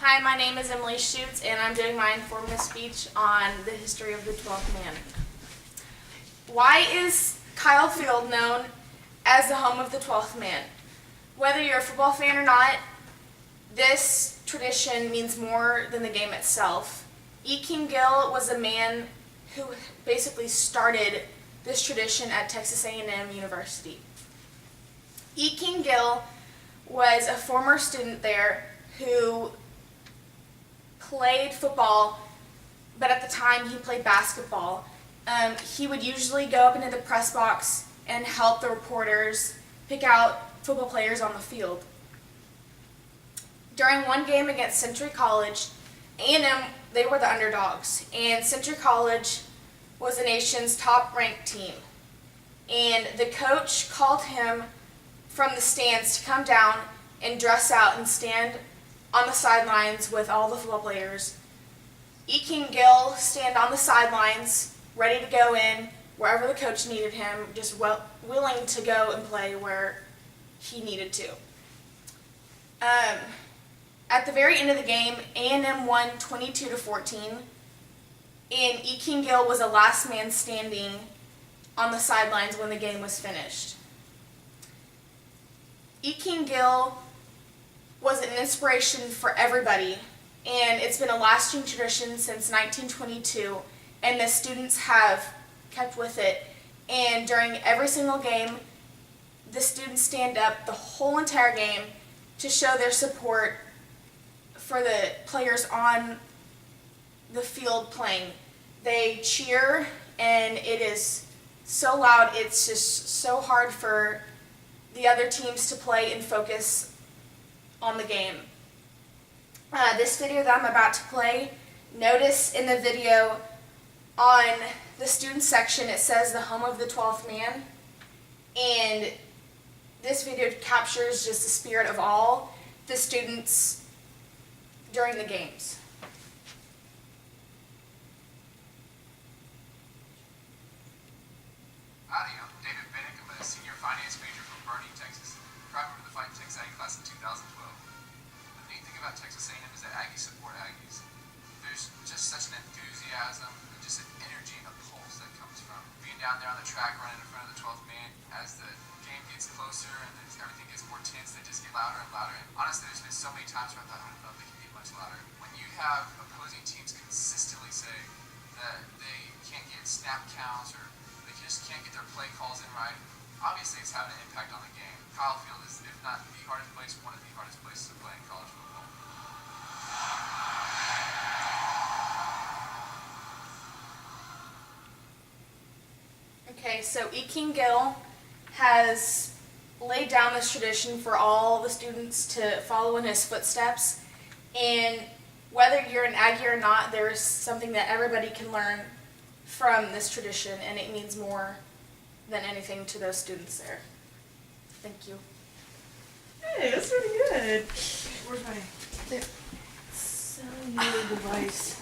Hi, my name is Emily Schutz, and I'm doing my informative speech on the history of the 12th man. Why is Kyle Field known as the home of the 12th man? Whether you're a football fan or not, this tradition means more than the game itself. E. King Gill was a man who basically started this tradition at Texas A&M University. E. King Gill was a former student there who played football, but at the time he played basketball. He would usually go up into the press box and help the reporters pick out football players on the field. During one game against Century College, A&M, they were the underdogs, and Century College was the nation's top-ranked team. And the coach called him from the stands to come down and dress out and stand on the sidelines with all the football players. E. King Gill stand on the sidelines, ready to go in wherever the coach needed him, just willing to go and play where he needed to. At the very end of the game, A&M won 22-14, and E. King Gill was the last man standing on the sidelines when the game was finished. E. King Gill was an inspiration for everybody, and it's been a lasting tradition since 1922, and the students have kept with it. And during every single game, the students stand up the whole entire game to show their support for the players on the field playing. They cheer, and it is so loud, it's just so hard for the other teams to play and focus on the game. This video that I'm about to play, notice in the video on the student section it says the home of the 12th man, and this video captures just the spirit of all the students during the games. Howdy, I'm David Bennick. I'm a senior finance major from Bernie, Texas. Proud member of the Fighting Texas Aggie class in 2012. The neat thing about Texas A&M is that Aggies support Aggies. There's just such an enthusiasm and just an energy and a pulse that comes from being down there on the track running in front of the 12th man. As the game gets closer and everything gets more tense, they just get louder and louder. And honestly, there's been so many times where I thought, I don't know if they can get much louder. When you have opposing teams consistently say that they can't get snap counts or they just can't get their play calls in right, obviously it's having an impact on the game. Kyle Field is, if not the hardest place, one of the hardest places to play in college football. Okay, so E. King Gill has laid down this tradition for all the students to follow in his footsteps, and whether you're an Aggie or not, there's something that everybody can learn from this tradition, and it means more than anything to those students there. Thank you. Hey, that's really good. Where's my... There. So your device.